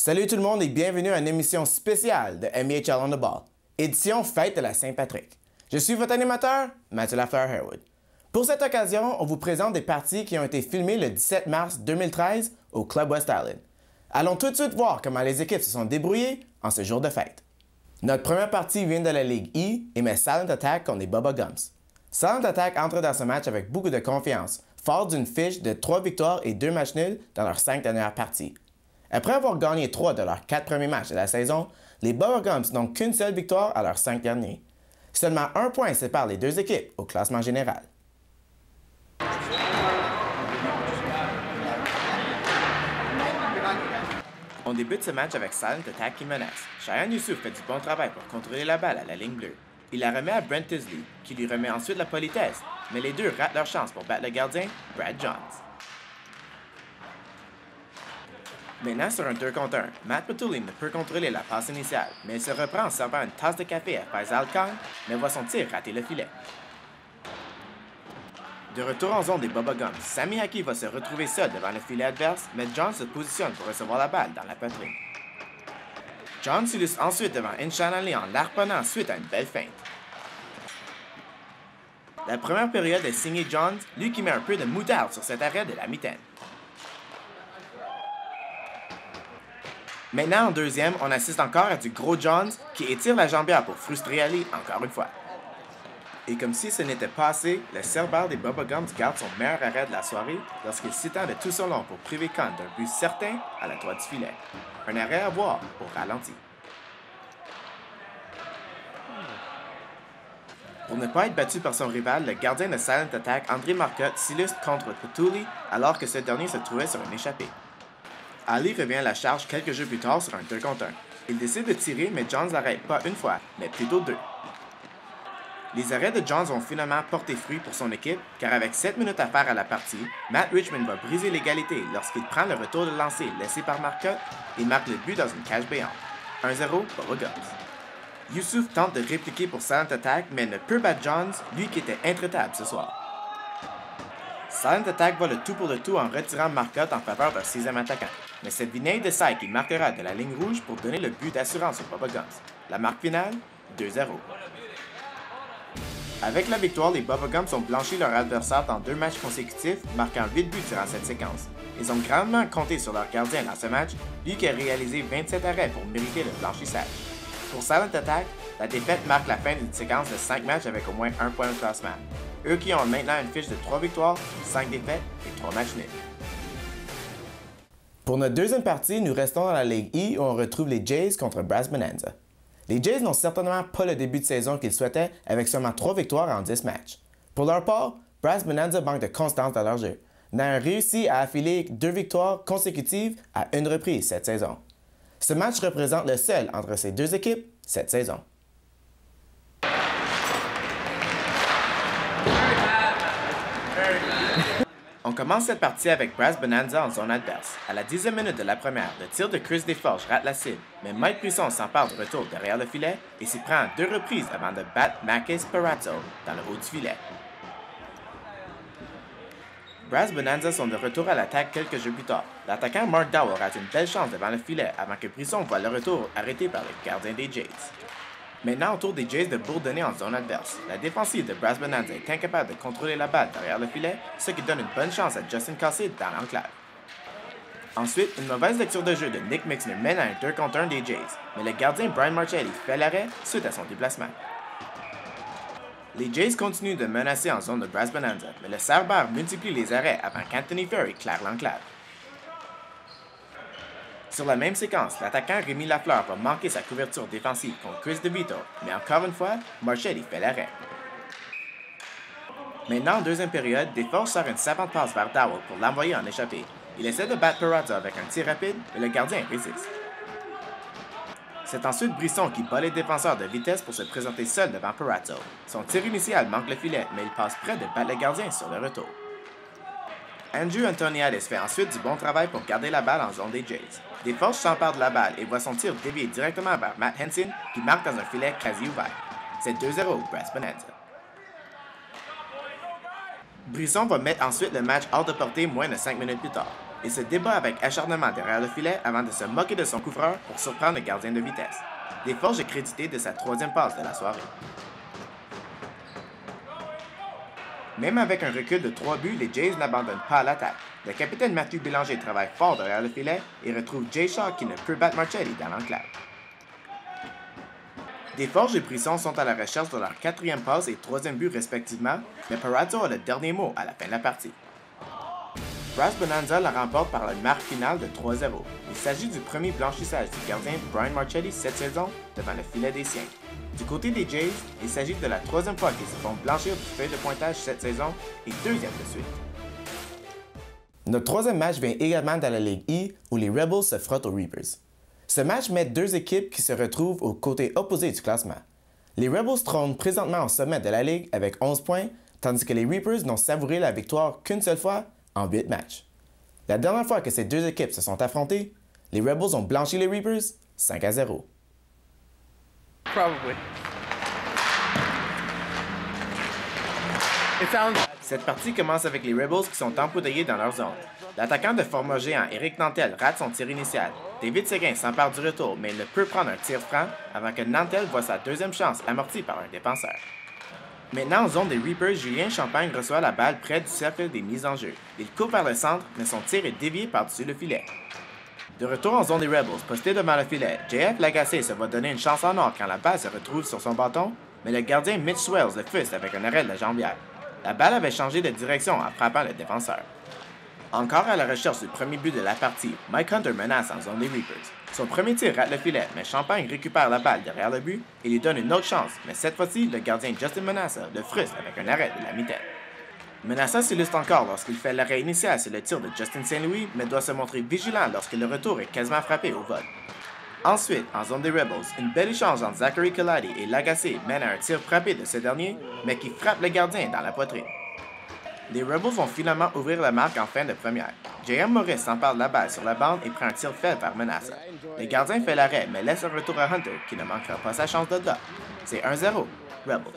Salut tout le monde et bienvenue à une émission spéciale de MHL on the Ball, édition fête de la Saint-Patrick. Je suis votre animateur, Mathieu Lafleur-Harewood. Pour cette occasion, on vous présente des parties qui ont été filmées le 17 mars 2013 au Club West Island. Allons tout de suite voir comment les équipes se sont débrouillées en ce jour de fête. Notre première partie vient de la Ligue E et met Silent Attack contre les Bubba Gumps. Silent Attack entre dans ce match avec beaucoup de confiance, fort d'une fiche de 3 victoires et 2 matchs nuls dans leurs 5 dernières parties. Après avoir gagné 3 de leurs 4 premiers matchs de la saison, les Bubba Gumps n'ont qu'une seule victoire à leurs 5 derniers. Seulement un point sépare les deux équipes au classement général. On débute ce match avec Silent Attack qui menace. Cheyenne Youssouf fait du bon travail pour contrôler la balle à la ligne bleue. Il la remet à Brent Tisley, qui lui remet ensuite la politesse, mais les deux ratent leur chance pour battre le gardien, Brad Johns. Maintenant, sur un 2 contre 1, Matt Petulli ne peut contrôler la passe initiale, mais il se reprend en servant une tasse de café à Faisal Khan, mais voit son tir rater le filet. De retour en zone des Bubba Gumps, Sami Haki va se retrouver seul devant le filet adverse, mais John se positionne pour recevoir la balle dans la poitrine. John s'illustre ensuite devant Inshan Ali en l'arponnant suite à une belle feinte. La première période est signée Johns, lui qui met un peu de moutarde sur cet arrêt de la mitaine. Maintenant, en deuxième, on assiste encore à du gros Johns qui étire la jambière pour frustrer Ali encore une fois. Et comme si ce n'était pas assez, le cerbère des Bubba Gumps garde son meilleur arrêt de la soirée lorsqu'il s'étend de tout son long pour priver Khan d'un but certain à la droite du filet. Un arrêt à voir au ralenti. Pour ne pas être battu par son rival, le gardien de Silent Attack, André Marcotte, s'illustre contre Petulli alors que ce dernier se trouvait sur une échappée. Ali revient à la charge quelques jeux plus tard sur un 2 contre 1. Il décide de tirer, mais Johns l'arrête pas une fois, mais plutôt 2. Les arrêts de Johns vont finalement porter fruit pour son équipe, car avec 7 minutes à faire à la partie, Matt Richmond va briser l'égalité lorsqu'il prend le retour de lancer laissé par Marcotte et marque le but dans une cage béante. 1-0 pour les Gumps. Youssouf tente de répliquer pour Silent Attack, mais ne peut battre Johns, lui qui était intraitable ce soir. Silent Attack va le tout pour le tout en retirant Marcotte en faveur d'un 6e attaquant. Mais c'est Vinay Desai qui marquera de la ligne rouge pour donner le but d'assurance aux Bubba Gumps. La marque finale, 2-0. Avec la victoire, les Bubba Gumps ont blanchi leur adversaire dans 2 matchs consécutifs, marquant 8 buts durant cette séquence. Ils ont grandement compté sur leur gardien dans ce match, lui qui a réalisé 27 arrêts pour mériter le blanchissage. Pour Silent Attack, la défaite marque la fin d'une séquence de 5 matchs avec au moins 1 point au classement. Eux qui ont maintenant une fiche de 3 victoires, 5 défaites et 3 matchs nuls. Pour notre deuxième partie, nous restons dans la Ligue E où on retrouve les Jays contre Brass Bonanza. Les Jays n'ont certainement pas le début de saison qu'ils souhaitaient avec seulement 3 victoires en 10 matchs. Pour leur part, Brass Bonanza manque de constance dans leur jeu, n'ayant réussi à affiler 2 victoires consécutives à une reprise cette saison. Ce match représente le seul entre ces deux équipes cette saison. On commence cette partie avec Brass Bonanza en zone adverse. À la 10e minute de la première, le tir de Chris Desforges rate la cible, mais Mike Brisson s'empare de retour derrière le filet et s'y prend à 2 reprises avant de battre Makis Perazzo dans le haut du filet. Brass Bonanza sont de retour à l'attaque quelques jeux plus tard. L'attaquant Mark Dowell rate une belle chance devant le filet avant que Brisson voit le retour arrêté par le gardien des Jays. Maintenant, au tour des Jays de bourdonner en zone adverse. La défensive de Brass Bonanza est incapable de contrôler la balle derrière le filet, ce qui donne une bonne chance à Justin Cassidy dans l'enclave. Ensuite, une mauvaise lecture de jeu de Nick Mixner mène à un 2 contre 1 des Jays, mais le gardien Brian Marcelli fait l'arrêt suite à son déplacement. Les Jays continuent de menacer en zone de Brass Bonanza, mais le Cerbère multiplie les arrêts avant qu'Anthony Ferry claire l'enclave. Sur la même séquence, l'attaquant Rémi Lafleur va manquer sa couverture défensive contre Chris DeVito, mais encore une fois, Marcelli fait l'arrêt. Maintenant, en deuxième période, Desforges sort une savante passe vers Dowell pour l'envoyer en échappée. Il essaie de battre Perazzo avec un tir rapide, mais le gardien résiste. C'est ensuite Brisson qui bat les défenseurs de vitesse pour se présenter seul devant Perazzo. Son tir initial manque le filet, mais il passe près de battre le gardien sur le retour. Andrew Antoniadis fait ensuite du bon travail pour garder la balle en zone des Jays. Desforges s'empare de la balle et voit son tir dévier directement vers Matt Henson qui marque dans un filet quasi ouvert. C'est 2-0 Brass Bonanza. Brisson va mettre ensuite le match hors de portée moins de 5 minutes plus tard. Il se débat avec acharnement derrière le filet avant de se moquer de son couvreur pour surprendre le gardien de vitesse. DeForge est crédité de sa troisième passe de la soirée. Même avec un recul de 3 buts, les Jays n'abandonnent pas l'attaque. Le capitaine Matthew Bélanger travaille fort derrière le filet et retrouve Jay Shaw qui ne peut battre Marchetti dans l'enclave. DeForge et Brisson sont à la recherche de leur quatrième passe et troisième but respectivement, mais Perazo a le dernier mot à la fin de la partie. Brass Bonanza la remporte par une marque finale de 3-0. Il s'agit du premier blanchissage du gardien Brian Marchetti cette saison devant le filet des siens. Du côté des Jays, il s'agit de la troisième fois qu'ils se font blanchir du feuille de pointage cette saison et deuxième de suite. Notre troisième match vient également dans la Ligue E où les Rebels se frottent aux Reapers. Ce match met deux équipes qui se retrouvent au côté opposé du classement. Les Rebels trônent présentement au sommet de la Ligue avec 11 points, tandis que les Reapers n'ont savouré la victoire qu'une seule fois en 8 matchs. La dernière fois que ces deux équipes se sont affrontées, les Rebels ont blanchi les Reapers 5-0. Probably. Cette partie commence avec les Rebels qui sont empoudaillés dans leur zone. L'attaquant de format géant Éric Nantel rate son tir initial. David Seguin s'empare du retour, mais il ne peut prendre un tir franc avant que Nantel voit sa deuxième chance amortie par un défenseur. Maintenant en zone des Reapers, Julien Champagne reçoit la balle près du cercle des mises en jeu. Il court vers le centre, mais son tir est dévié par-dessus le filet. De retour en zone des Rebels, posté devant le filet, JF Lagacé se va donner une chance en or quand la balle se retrouve sur son bâton, mais le gardien Mitch Swells le frustre avec un arrêt de la jambière. La balle avait changé de direction en frappant le défenseur. Encore à la recherche du premier but de la partie, Mike Hunter menace en zone des Reapers. Son premier tir rate le filet, mais Champagne récupère la balle derrière le but et lui donne une autre chance, mais cette fois-ci, le gardien Justin Menassa le frustre avec un arrêt de la mitaine. Menassa s'illustre encore lorsqu'il fait l'arrêt initial sur le tir de Justin Saint-Louis, mais doit se montrer vigilant lorsque le retour est quasiment frappé au vol. Ensuite, en zone des Rebels, une belle échange entre Zachary Kaladi et Lagacé mène à un tir frappé de ce dernier, mais qui frappe le gardien dans la poitrine. Les Rebels vont finalement ouvrir la marque en fin de première. J.M. Morris s'empare de la balle sur la bande et prend un tir faible par Menassa. Le gardien fait l'arrêt, mais laisse un retour à Hunter, qui ne manquera pas sa chance de drop. C'est 1-0, Rebels.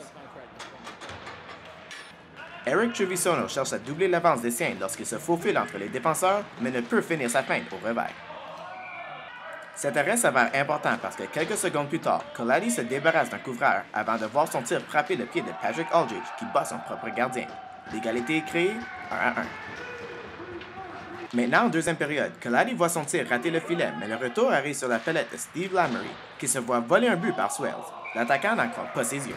Eric Trevisono cherche à doubler l'avance des siens lorsqu'il se faufile entre les défenseurs, mais ne peut finir sa feinte au revers. Cet arrêt s'avère important parce que quelques secondes plus tard, Kaladi se débarrasse d'un couvreur avant de voir son tir frapper le pied de Patrick Aldridge qui bat son propre gardien. L'égalité est créée, 1-1. Maintenant, en deuxième période, Kaladi voit son tir rater le filet, mais le retour arrive sur la palette de Steve Lamery, qui se voit voler un but par Swells. L'attaquant n'en croit pas ses yeux.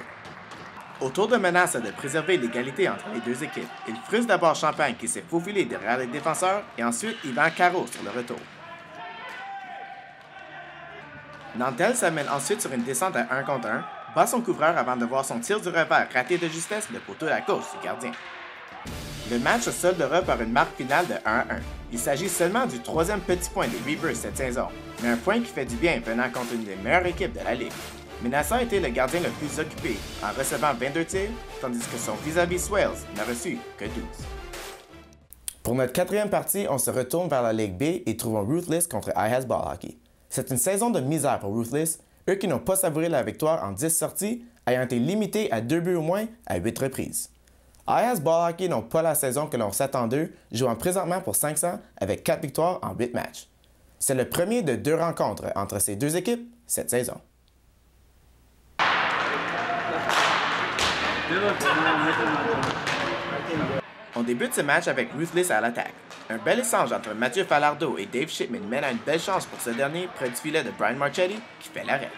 Au tour de Menassa de préserver l'égalité entre les deux équipes, il frustre d'abord Champagne qui s'est faufilé derrière les défenseurs et ensuite il va en carreau sur le retour. Nantel s'amène ensuite sur une descente à 1 contre 1, bat son couvreur avant de voir son tir du revers rater de justesse le poteau à gauche du gardien. Le match se soldera par une marque finale de 1-1. Il s'agit seulement du troisième petit point des Reapers cette saison, mais un point qui fait du bien venant contre une des meilleures équipes de la Ligue. Menassa a été le gardien le plus occupé en recevant 22 tirs, tandis que son vis-à-vis Swells n'a reçu que 12. Pour notre quatrième partie, on se retourne vers la Ligue B et trouvons Ruthless contre IHAS Ball Hockey. C'est une saison de misère pour Ruthless, eux qui n'ont pas savouré la victoire en 10 sorties, ayant été limités à 2 buts au moins à 8 reprises. IHAS Ball Hockey n'ont pas la saison que l'on s'attend d'eux, jouant présentement pour 500 avec 4 victoires en 8 matchs. C'est le premier de 2 rencontres entre ces deux équipes cette saison. On débute ce match avec Ruthless à l'attaque. Un bel échange entre Mathieu Falardeau et Dave Shipman mène à une belle chance pour ce dernier près du filet de Brian Marchetti qui fait l'arrêt.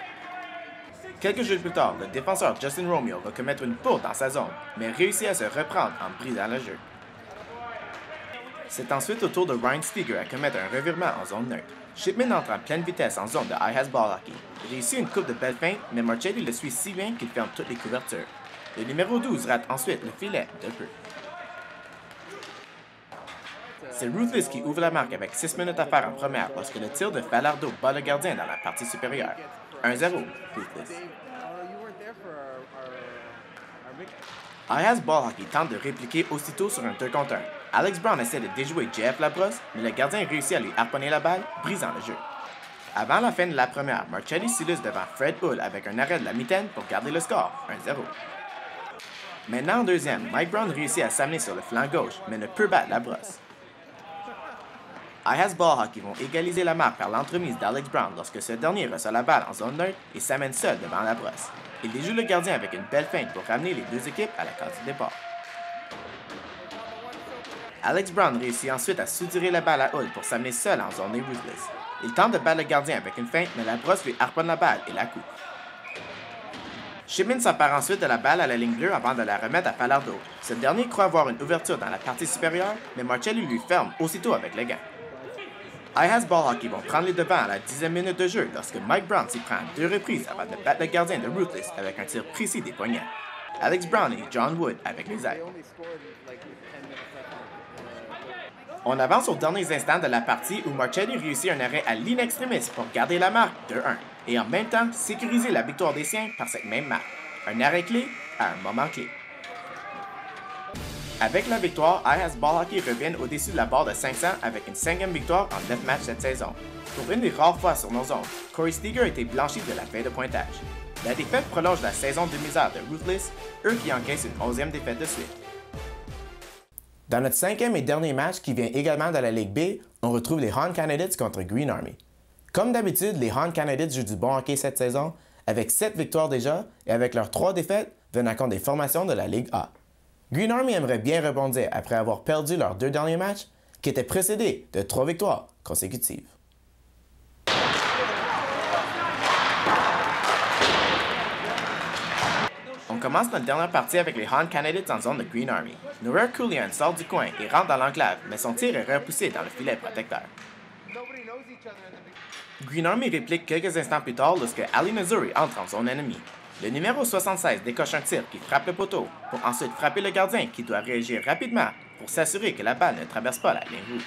Quelques jours plus tard, le défenseur Justin Romeo va commettre une faute dans sa zone, mais réussit à se reprendre en brisant le jeu. C'est ensuite au tour de Ryan Steger à commettre un revirement en zone neutre. Shipman entre en pleine vitesse en zone de IHAS Ball Hockey. Il réussit une coupe de belles feintes, mais Marchetti le suit si bien qu'il ferme toutes les couvertures. Le numéro 12 rate ensuite le filet de peu. C'est Ruthless qui ouvre la marque avec 6 minutes à faire en première lorsque le tir de Falardeau bat le gardien dans la partie supérieure. 1-0, Ruthless. IHAS Ball Hockey tente de répliquer aussitôt sur un 2 contre 1. Alex Brown essaie de déjouer Jeff Labrosse, mais le gardien réussit à lui harponner la balle, brisant le jeu. Avant la fin de la première, Marchetti s'illustre devant Fred Hull avec un arrêt de la mitaine pour garder le score, 1-0. Maintenant en deuxième, Mike Brown réussit à s'amener sur le flanc gauche, mais ne peut battre Labrosse. IHAS Ball Hockey vont égaliser la marque par l'entremise d'Alex Brown lorsque ce dernier reçoit la balle en zone neutre et s'amène seul devant la brosse. Il déjoue le gardien avec une belle feinte pour ramener les deux équipes à la case du départ. Alex Brown réussit ensuite à soutirer la balle à Hull pour s'amener seul en zone des Ruthless. Il tente de battre le gardien avec une feinte, mais la brosse lui harponne la balle et la coupe. Shipman s'empare ensuite de la balle à la ligne bleue avant de la remettre à Falardeau. Ce dernier croit avoir une ouverture dans la partie supérieure, mais Marcelli lui ferme aussitôt avec le gant. IHAS Ball Hockey vont prendre les devants à la 10e minute de jeu lorsque Mike Brown s'y prend à 2 reprises avant de battre le gardien de Ruthless avec un tir précis des poignets. Alex Brown et John Wood avec les aides. On avance aux derniers instants de la partie où Marcelli réussit un arrêt à l'inextremis pour garder la marque 2-1 et en même temps sécuriser la victoire des siens par cette même marque. Un arrêt clé à un moment clé. Avec la victoire, IHAS Ball Hockey reviennent au-dessus de la barre de 500 avec une 5e victoire en 9 matchs cette saison. Pour une des rares fois sur nos zones, Corey Steger a été blanchi de la fin de pointage. La défaite prolonge la saison de misère de Ruthless, eux qui encaissent une 11e défaite de suite. Dans notre 5e et dernier match qui vient également de la Ligue B, on retrouve les Han Canadiens contre Green Army. Comme d'habitude, les Han Canadiens jouent du bon hockey cette saison, avec 7 victoires déjà et avec leurs 3 défaites venant compte des formations de la Ligue A. Green Army aimerait bien rebondir après avoir perdu leurs 2 derniers matchs, qui étaient précédés de 3 victoires consécutives. On commence notre dernière partie avec les Han Canadiens en zone de Green Army. Nouriel Coulian sort du coin et rentre dans l'enclave, mais son tir est repoussé dans le filet protecteur. Green Army réplique quelques instants plus tard lorsque Ali Nazuri entre en zone ennemie. Le numéro 76 décoche un tir qui frappe le poteau, pour ensuite frapper le gardien qui doit réagir rapidement pour s'assurer que la balle ne traverse pas la ligne rouge.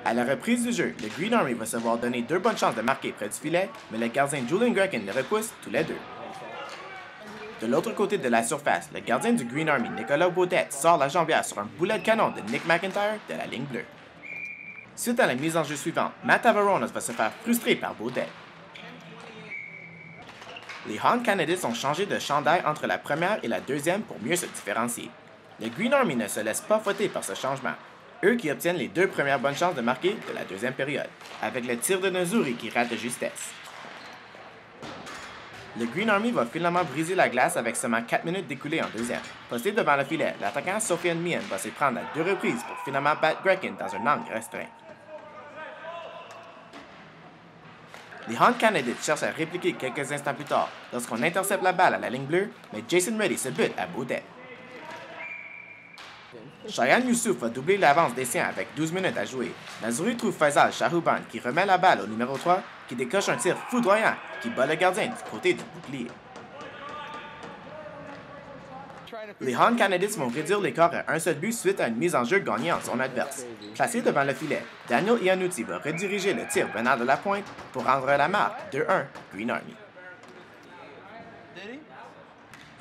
À la reprise du jeu, le Green Army va se voir donner 2 bonnes chances de marquer près du filet, mais le gardien Julian Grekin les repousse tous les deux. De l'autre côté de la surface, le gardien du Green Army, Nicolas Baudette, sort la jambière sur un boulet de canon de Nick McIntyre de la ligne bleue. Suite à la mise en jeu suivante, Matt Avaronas va se faire frustrer par Baudette. Les Han Canadiens ont changé de chandail entre la première et la deuxième pour mieux se différencier. Le Green Army ne se laisse pas fouetter par ce changement, eux qui obtiennent les 2 premières bonnes chances de marquer de la deuxième période, avec le tir de Nazuri qui rate de justesse. Le Green Army va finalement briser la glace avec seulement 4 minutes d'écoulées en deuxième. Posté devant le filet, l'attaquant Sofiane Mien va se prendre à 2 reprises pour finalement battre Grekin dans un angle restreint. Les Han Canadiens cherchent à répliquer quelques instants plus tard lorsqu'on intercepte la balle à la ligne bleue, mais Jason Reddy se bute à Baudette. Cheyenne Youssouf va doubler l'avance des siens avec 12 minutes à jouer. Nazuri trouve Faisal Shahouban qui remet la balle au numéro 3 qui décoche un tir foudroyant qui bat le gardien du côté du bouclier. Les Han Canadiens vont réduire l'écart à un seul but suite à une mise en jeu gagnée en zone adverse. Placé devant le filet, Daniel Iannucci va rediriger le tir venant de la pointe pour rendre la marque 2-1 Green Army.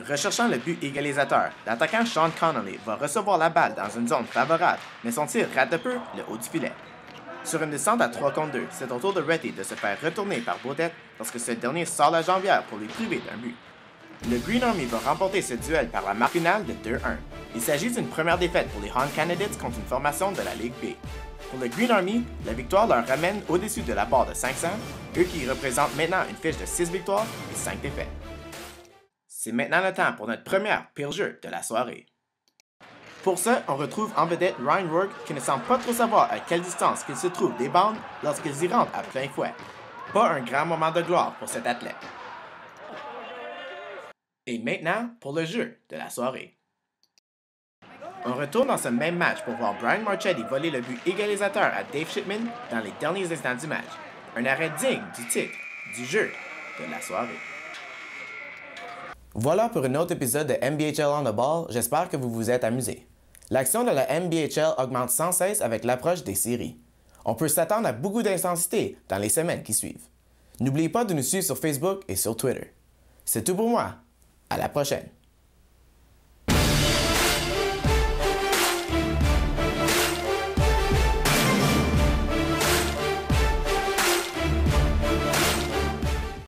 Recherchant le but égalisateur, l'attaquant Sean Connolly va recevoir la balle dans une zone favorable, mais son tir rate de peu le haut du filet. Sur une descente à 3 contre 2, c'est au tour de Reddy de se faire retourner par Baudette lorsque ce dernier sort la jambière pour lui priver d'un but. Le Green Army va remporter ce duel par la marque finale de 2-1. Il s'agit d'une première défaite pour les Han Canadiens contre une formation de la Ligue B. Pour le Green Army, la victoire leur ramène au-dessus de la barre de 500, eux qui représentent maintenant une fiche de 6 victoires et 5 défaites. C'est maintenant le temps pour notre première pire jeu de la soirée. Pour ça, on retrouve en vedette Ryan Rourke qui ne semble pas trop savoir à quelle distance qu'il se trouve des bandes lorsqu'ils y rentrent à plein fouet. Pas un grand moment de gloire pour cet athlète. Et maintenant, pour le jeu de la soirée. On retourne dans ce même match pour voir Brian Marcelli voler le but égalisateur à Dave Shipman dans les derniers instants du match. Un arrêt digne du titre du jeu de la soirée. Voilà pour un autre épisode de NBHL on the Ball, j'espère que vous vous êtes amusés. L'action de la NBHL augmente sans cesse avec l'approche des séries. On peut s'attendre à beaucoup d'intensité dans les semaines qui suivent. N'oubliez pas de nous suivre sur Facebook et sur Twitter. C'est tout pour moi. À la prochaine!